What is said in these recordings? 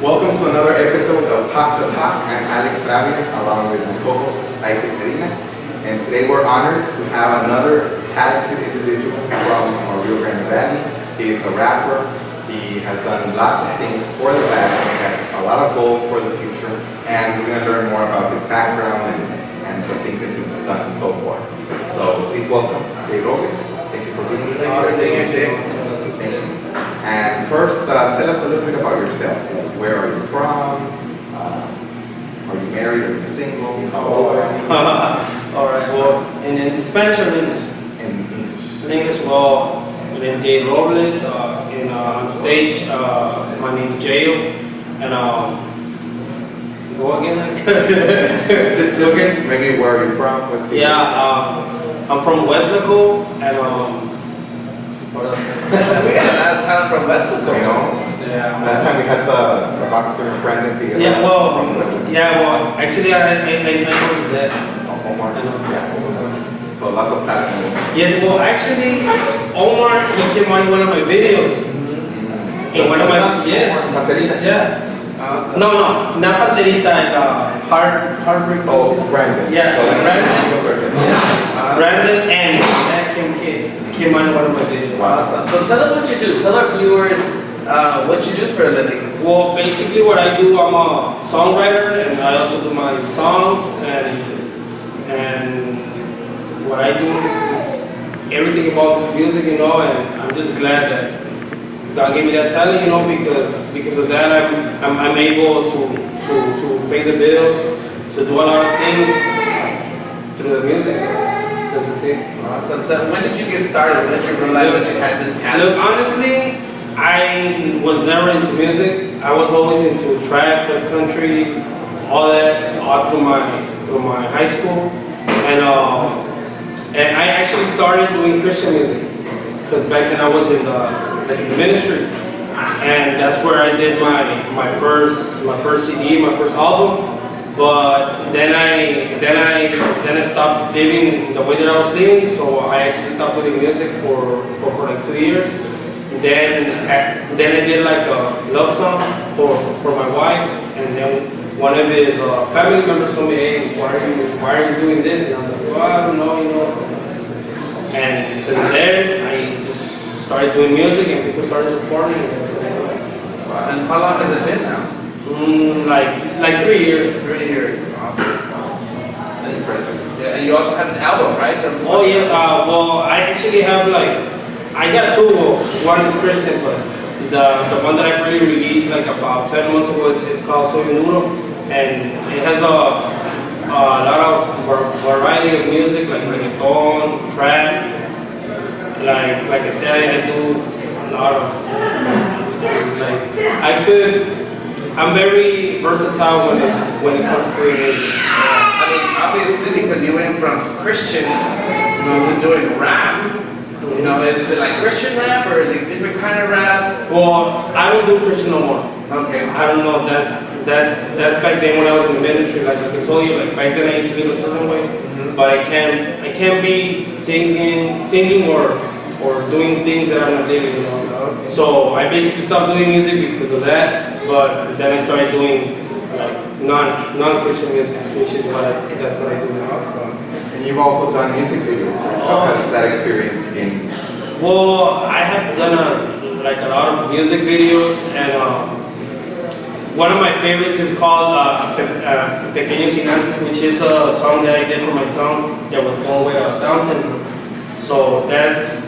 Welcome to another episode of Talk the Talk. I'm Alex Travia, along with my co-host Isaac Medina. And today we're honored to have another talented individual from our Rio Grande Valley. He is a rapper. He has done lots of things for the valley. He has a lot of goals for the future. And we're going to learn more about his background and the things that he's done and so forth. So please welcome Jay Robles. Thank you for being with us. Thank you. And first, tell us a little bit about yourself. Like, where are you from? Are you married? Are you single? How old are you? All right. Well, in Spanish or in English? In English. In English, well, my name is Jay Robles. On stage, my name is J.A.R. And go again. Just again, maybe where are you from? What's the I'm from Westlaco, and what else? We got a lot of talent from Westlaco. You know? Yeah. Last time we had the boxer Brandon Villa from Western. Actually, I noticed that. Omar. I know. Yeah. So lots of talent. Yes, well, actually, Omar, he came on one of my videos. In one of my, yes. Baterina? Yeah. Awesome. No, not Paterita, Heartbreak. Oh, Brandon. Yeah, So Brandon. yeah. Brandon and that came on one of my videos. Awesome. So tell us what you do. Tell our viewers what you do for a living. Well, basically what I do, I'm a songwriter, and I also do my songs, and what I do is everything involves music, and I'm just glad that God gave me that talent, because of that I'm able to pay the bills, to do a lot of things through the music. That's the thing. Awesome. So when did you get started? When did you realize that you had this talent? Look, honestly, I was never into music. I was always into trap, cross country, all that, all through my high school, and I actually started doing Christian music because back then I was in the ministry, and that's where I did my first CD, my first album. But then I stopped living the way that I was living, so I actually stopped doing music for like 2 years. Then I did like a love song for my wife, and then one of his family members told me, "Hey, why are you doing this?" And I was like, "Well, I don't know, And since then, I just started doing music, and people started supporting me. Wow. And how long has it been now? Like 3 years. 3 years. Awesome. Impressive. Yeah, and you also have an album, right? Oh yes. Well, I actually have I got two. One is Christian, but the one that I really released like about 7 months ago is called Soy Nudo, and it has a lot of variety of music, like reggaeton, trap. Like I said, I do a lot of I'm very versatile when it comes to music. I mean, obviously, because you went from Christian, to doing rap. Is it like Christian rap or is it a different kind of rap? Well, I don't do Christian no more. Okay. I don't know. That's back then when I was in the ministry. Like I told you, like back then I used to live a certain way, but I can't be singing or doing things that I'm not living. Okay. So I basically stopped doing music because of that. But then I started doing like non-Christian music, which is that's what I do now. Awesome. And you've also done music videos, right? How has that experience been? Well, I have done a lot of music videos, and one of my favorites is called Pequeños Gigantes, which is a song that I did for my son that was born with Down syndrome. So that's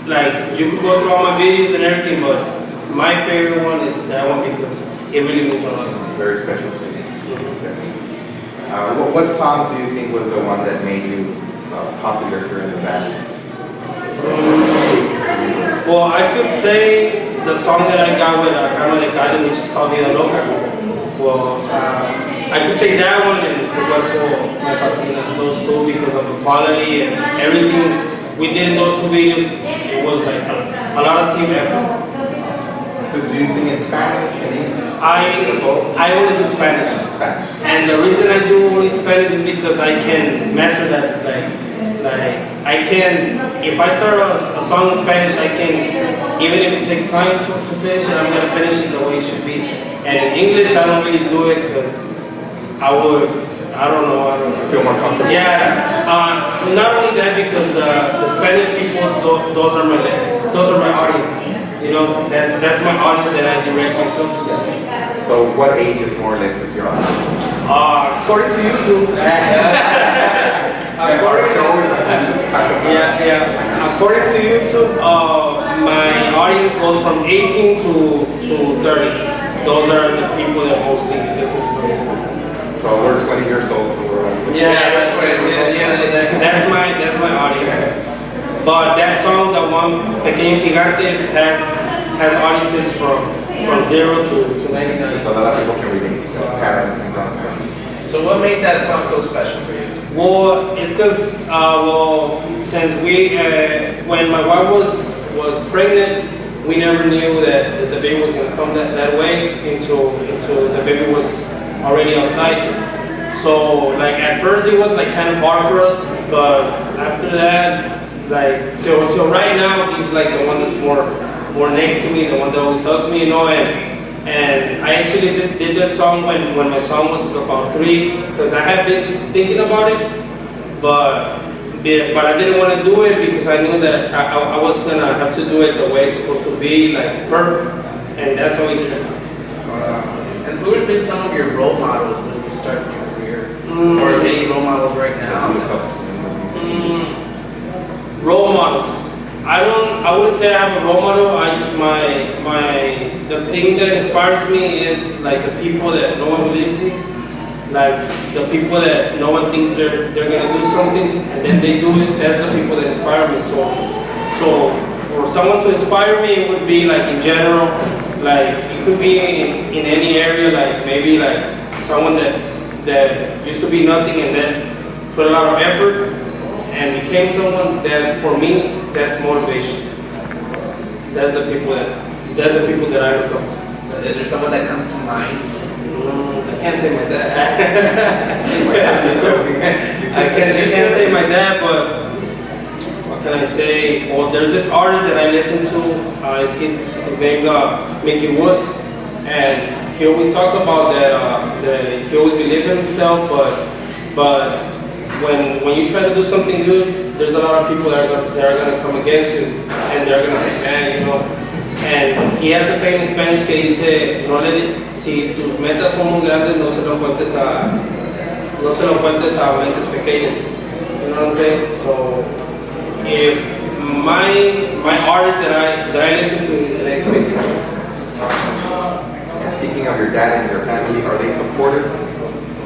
like, you could go through all my videos and everything, but my favorite one is that one because it really means a lot to me. Very special to you. What song do you think was the one that made you popular here in the valley? Well, I could say the song that I got with Carmen de Cali, which is called Vida Loca. Well, I could say that one and Tu Cuerpo Me Fascina, those two, because of the quality and everything we did in those two videos. It was like a lot of team effort. Do you sing in Spanish and English? I only do Spanish. Spanish. And the reason I do only Spanish is because I can master that, like I can if I start a song in Spanish, I can, even if it takes time to finish it, I'm gonna finish it the way it should be. And in English, I don't really do it because I don't know. Feel more comfortable? Yeah, not only that, because the Spanish people, those are my audience. You know, that's my audience that I direct myself to. So what age is more or less is your audience? According to YouTube. According to YouTube, my audience goes from 18 to 30. Those are the people that mostly listen to me. So we're 20 years old, so we're that's my audience. But that song, the one Pequeños Gigantes, has audiences from 0 to 99. So a lot of people can relate to that, parents and grandsons. So what made that song so special for you? Well, it's because since when my wife was pregnant, we never knew that the baby was going to come that way until the baby was already outside. So like at first it was like kind of hard for us, but after that, like till right now, he's like the one that's more next to me, the one that always hugs me, you know. And I actually did that song when my son was about 3, because I had been thinking about it, but I didn't want to do it because I knew that I was gonna have to do it the way it's supposed to be, like perfect, and that's how it came out. And who have been some of your role models when you started your career? Or any role models right now? Look up to in the music industry. Role models. I wouldn't say I have a role model. The thing that inspires me is like the people that no one believes in. Like the people that no one thinks they're gonna do something and then they do it. That's the people that inspire me. So for someone to inspire me, it would be like in general, like it could be in any area, like maybe like someone that used to be nothing and then put a lot of effort and became someone that, for me, that's motivation. That's the people that I look up to. Is there someone that comes to mind? I can't say my dad. I'm just joking. I can't say my dad, but what can I say? Well, there's this artist that I listen to. His name's Mickey Woods, and he always talks about that he always believes in himself, but when you try to do something good, there's a lot of people that are going to come against you, and they're going to say, man, you know. And he has a saying in Spanish que dice, si tus metas son muy grandes, no se lo cuentes a mentes pequeñas. You know what I'm saying? So, if my artist that I listen to is the next big thing. And speaking of your dad and your family, are they supportive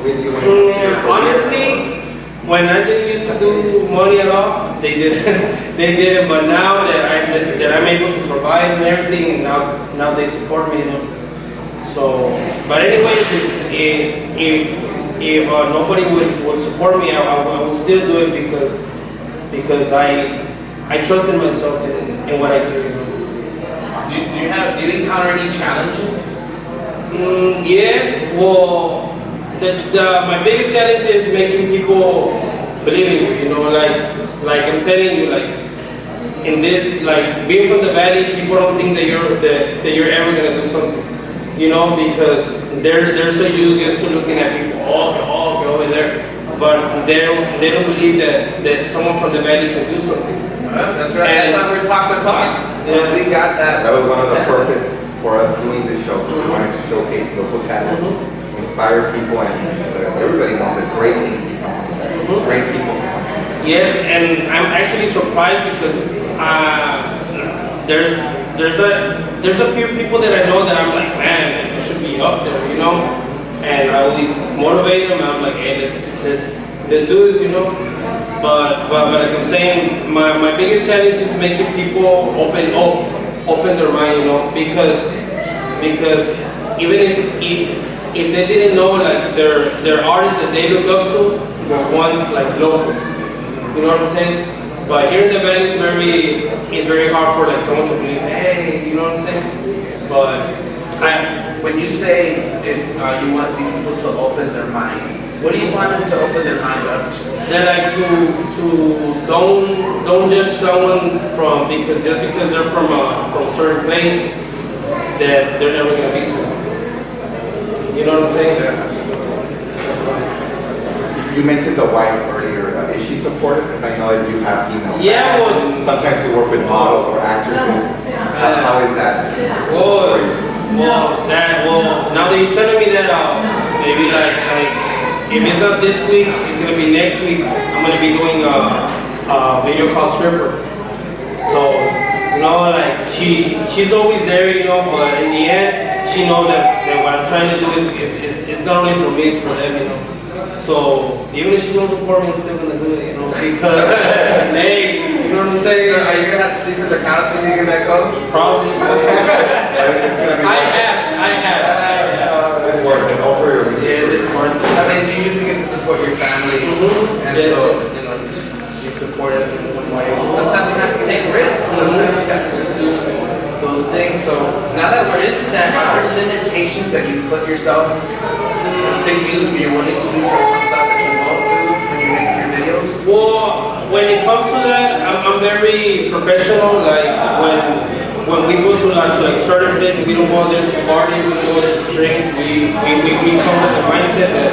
with you when it comes to your career? Honestly, when I didn't used to do money at all, they didn't. They didn't. But now that I'm able to provide and everything, now they support me. You know. So, but anyways, if nobody would support me, I would still do it because I trust in myself and what I do. You know. Do you encounter any challenges? Yes. Well. My biggest challenge is making people believe in you, you know, like I'm telling you, like in this, like being from the valley, people don't think that you're ever gonna do something, you know, because they're so used just to looking at people, okay, over there, but they don't believe that someone from the valley can do something. That's right. That's why we're talk the talk. Yeah. We got that. That was one of the purpose for us doing this show, because we wanted to showcase local talents. Inspire people, and so everybody knows that great things come from there. Great people. Yes, and I'm actually surprised because there's a few people that I know that I'm like, man, you should be up there, you know. And I always motivate them. I'm like, hey, let's do this, you know. But like I'm saying, my biggest challenge is making people open their mind, you know, because even if they didn't know, like their artists that they look up to were once like local, you know what I'm saying? But here in the valley, it's very hard for like someone to believe, hey, you know what I'm saying? But when you say if you want these people to open their mind, What do you want them to open their mind up to? They like to don't judge someone from just because they're from a certain place that they're never gonna be someone. You know what I'm saying? You mentioned the wife earlier. Is she supportive? Because I know that you have female. Yeah, fans. well, Sometimes you work with models or actresses. How is that? well, now that you're telling me that, maybe like if it's not this week, it's gonna be next week. I'm gonna be doing a video called Stripper. So, you know, like she's always there, you know, but in the end, she knows that what I'm trying to do is it's not only for me, it's for them, you know. So even if she don't support me, I'm still gonna do it, you know, because hey, you know what I'm saying? So are you gonna have to sleep on the couch when you get back home? Probably. I have. It's worth it. All for your reason. Yeah, it's worth it. I mean, you usually get to support your family, and Yes. so, you know, you support it in some ways. Sometimes you have to take risks, sometimes you have to just do those things. So now that we're into that, are there limitations that you put yourself, things you're willing to do, some stuff that you won't do when you make your videos? Well, when it comes to that, I'm very professional. Like when we go to like certain places, we don't go there to party, we don't go there to drink. We come with the mindset that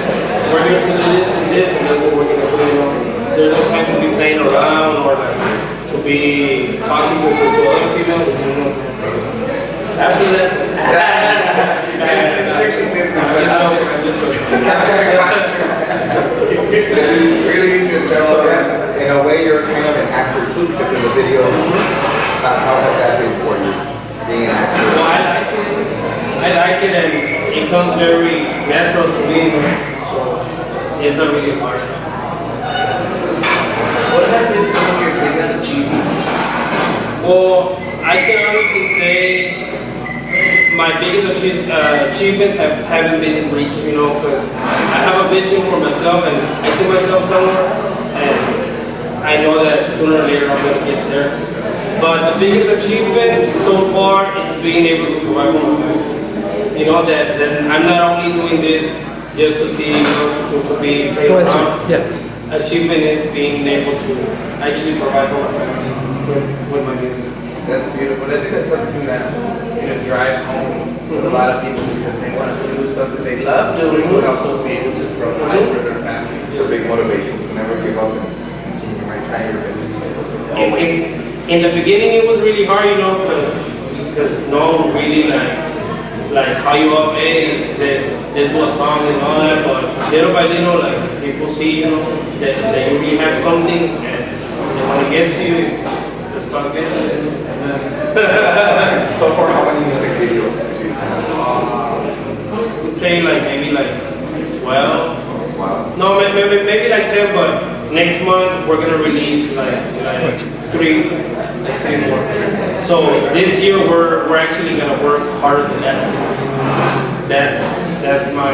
we're here to do this, and that's what we're gonna do. You know? There's no time to be playing around or like to be talking to other females. You know? After that, It's strictly business. Really get you in trouble. So in a way, you're kind of an actor too, because in the videos, how has that been for you, being an actor? well, I like it, and it comes very natural to me. So it's not really hard. What have been some of your biggest achievements? Well, I can honestly say my biggest achievements haven't been reached, you know, because I have a vision for myself and I see myself somewhere, and I know that sooner or later I'm going to get there. But the biggest achievement so far is being able to provide for my family. You know, that I'm not only doing this just to see, you know, to be played around. Yeah. Achievement is being able to actually provide for my family with my music. That's beautiful. I think that's something that, you know, drives home with a lot of people because they want to do something they love doing, but also be able to provide for their families. It's a big motivation to never give up and continue right trying your best. In the beginning, it was really hard, you know, because no one really like call you up, hey, let's do a song and all that. But little by little, like people see, you know, that you really have something and they want to get to you. Just start getting it. So far, how many music videos do you have? I would say maybe 12. Wow. No, maybe like 10, but next month we're gonna release like three more. So this year we're actually gonna work harder than last year. That's my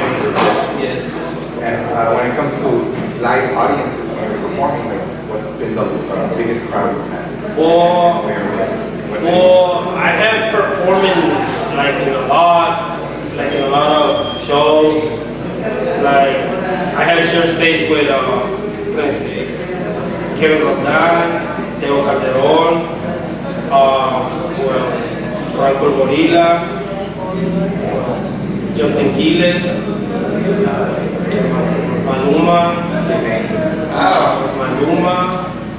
yes. And when it comes to live audiences when you're performing, like what's been the biggest crowd you've had? Well, I have performing in a lot of shows. Like I have shared stage with let's see, Kevin Roldán, Teo Calderón, who else? Franco Gorilla, Justin Quiles, Maluma,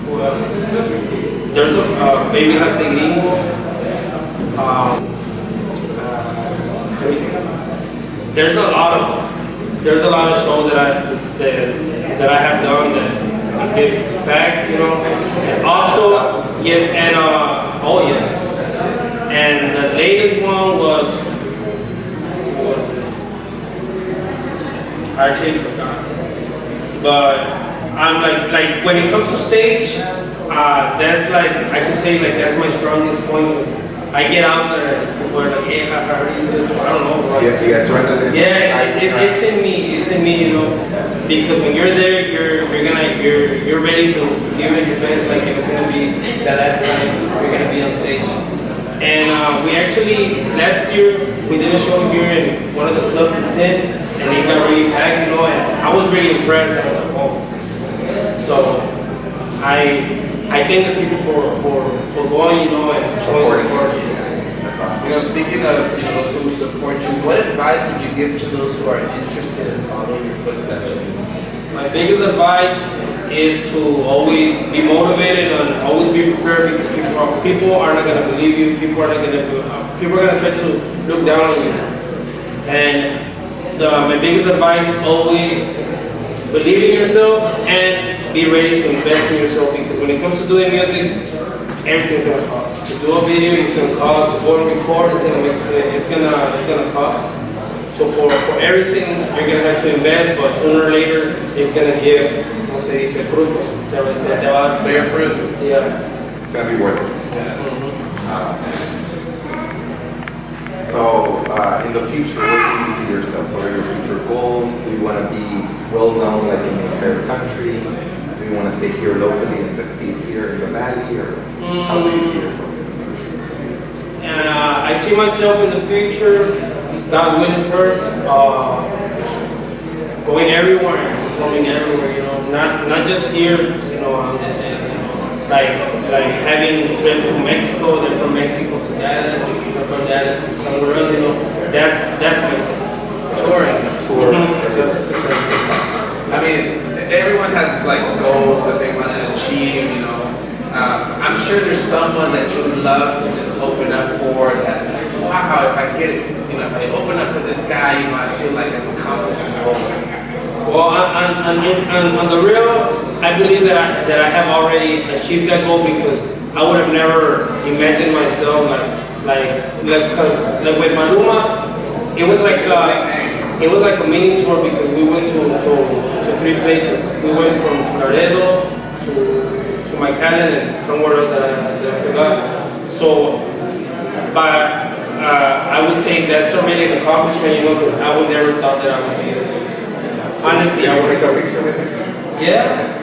who else? There's a Baby Rasta Gringo. There's a lot of shows that I have done that gives back, you know. And also, yes, and oh yes, and the latest one was I actually forgot, but I'm like when it comes to stage, that's I can say that's my strongest point. I get out there and people are like, hey, how are you doing? I don't know. Right? Yeah, adrenaline. Yeah, it's in me, you know, because when you're there, you're ready to give it your best, like if it's gonna be the last time you're gonna be on stage. And we actually last year we did a show here in one of the clubs in, and they it got really packed, you know, and I was really impressed. I was like, oh. So I thank the people for going, you know, and showing support. That's awesome. You know, speaking of, you know, those who support you, what advice would you give to those who are interested in following your footsteps? My biggest advice is to always be motivated and always be prepared because people are not gonna believe you. People are gonna try to look down on you. And my biggest advice is always believe in yourself and be ready to invest in yourself because when it comes to doing music, everything's gonna cost. To do a video, it's gonna cost. To go and record, it's gonna cost. So for everything, you're gonna have to invest, but sooner or later, it's gonna give, no se dice, fruto. Te va a dar Bear fruit. Yeah. It's gonna be worth it. So, in the future, where do you see yourself? What are your future goals? Do you want to be well known like in the entire country? Do you want to stay here locally and succeed here in the valley, or how do you see yourself in the future? I see myself in the future, God willing first, going everywhere and performing everywhere, you know, not just here, you know, I'm just saying, you know, like having trips to Mexico, then from Mexico to Dallas, from Dallas to somewhere else, you know, that's my Touring. Tour. I mean, everyone has like goals that they want to achieve, you know. I'm sure there's someone that you would love to just open up for that, like, wow, if I get it, you know, if I open up for this guy, you know, I feel like I've accomplished the goal. Well, on the real, I believe that I have already achieved that goal because I would have never imagined myself because with Maluma, it was like a mini tour because we went to 3 places. We went from Laredo to McAllen and somewhere else that I forgot. So, but I would say that's already an accomplishment, you know, because I would never thought that I would be there. Honestly, I will take a picture with him. Yeah.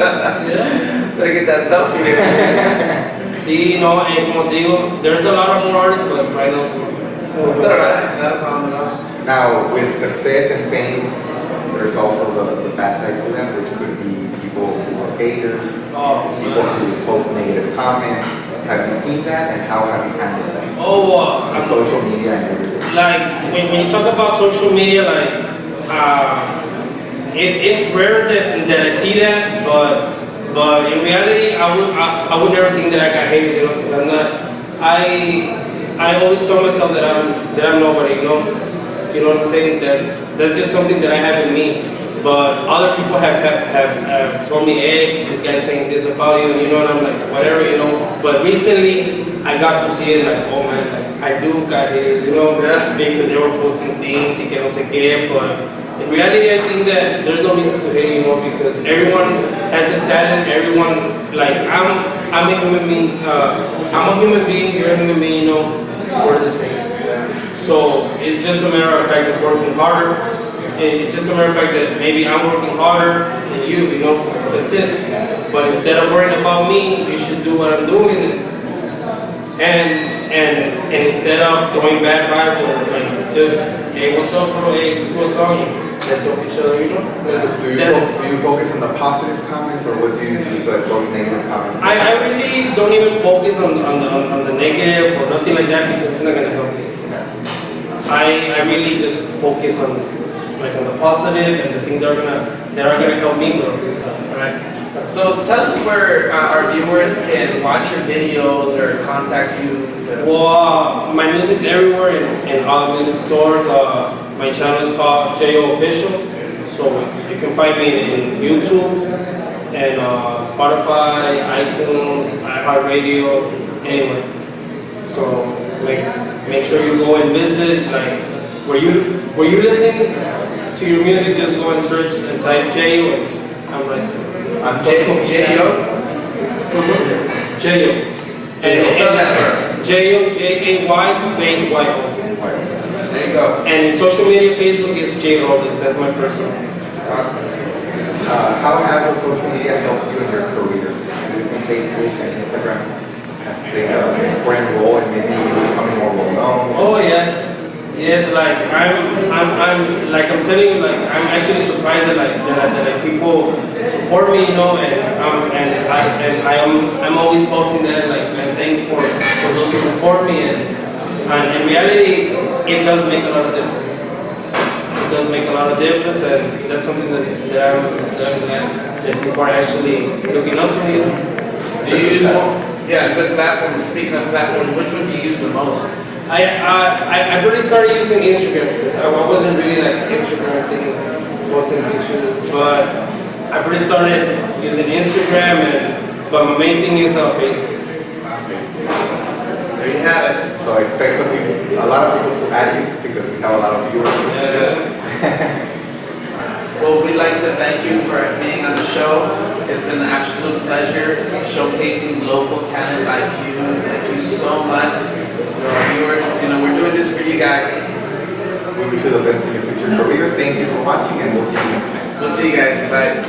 Yeah. Better get that selfie. See, you know, and como te digo, there's a lot of more artists, but right now, It's alright, not a problem at all. Now, with success and fame, there's also the bad side to that, which could be people who are haters, people who post negative comments. Have you seen that, and how have you handled that? On social media and everything. Like when you talk about social media, like it's rare that I see that, but in reality, I would never think that I got hated, you know, because I'm not. I always tell myself that I'm nobody, you know what I'm saying? That's just something that I have in me. But other people have told me, hey, this guy's saying this about you, and you know, and I'm like, whatever, you know. But recently, I got to see it like, oh man, like, I do got hated, you know, because they were posting things, y que no sé qué, but in reality, I think that there's no reason to hate, you know, because everyone has the talent, everyone, like, I'm a human being, you're a human being, you know, we're the same. So it's just a matter of fact of working harder. It's just a matter of fact that maybe I'm working harder than you know, that's it. But instead of worrying about me, you should do what I'm doing. And instead of throwing bad vibes or like just, hey, what's up, bro? Hey, what's on? Let's help each other, you know? Do you focus on the positive comments, or what do you do so that those negative comments? I really don't even focus on the negative or nothing like that because it's not gonna help me. I really just focus on the positive and the things that are gonna help me grow. Right. So tell us where our viewers can watch your videos or contact you. Well, my music's everywhere in all the music stores. My channel is called J.A.R Official, so you can find me in YouTube and Spotify, iTunes, iHeartRadio, anywhere. So make sure you go and visit. Like where you listen to your music, just go and search and type J.A.R. I'm right. I'm J.A.R. J.A.R. And spell that first. J.A.R. J-A-Y space Y-O. There you go. And in social media, Facebook is Jay Robles. That's my personal. Awesome. How has the social media helped you in your career? Do you think Facebook and Instagram has played an important role in maybe becoming more well known? Oh yes, Yes, like I'm telling you, like I'm actually surprised that like people support me, you know, I'm always posting that and thanks for those who support me, and in reality it does make a lot of difference. It does make a lot of difference, and that's something that I'm glad that people are actually looking up to me. You know? Do you use more? Yeah, good platforms. Speaking of platforms, which one do you use the most? I really started using Instagram because I wasn't really like Instagram thing, posting pictures, but I really started using Instagram, but my main thing is Facebook. There you have it. So I expect a lot of people to add you because we have a lot of viewers. Yes. Well, we'd like to thank you for being on the show. It's been an absolute pleasure showcasing local talent like you. Thank you so much to our viewers. You know, we're doing this for you guys. We wish you the best in your future career. Thank you for watching, and we'll see you next time. We'll see you guys. Bye.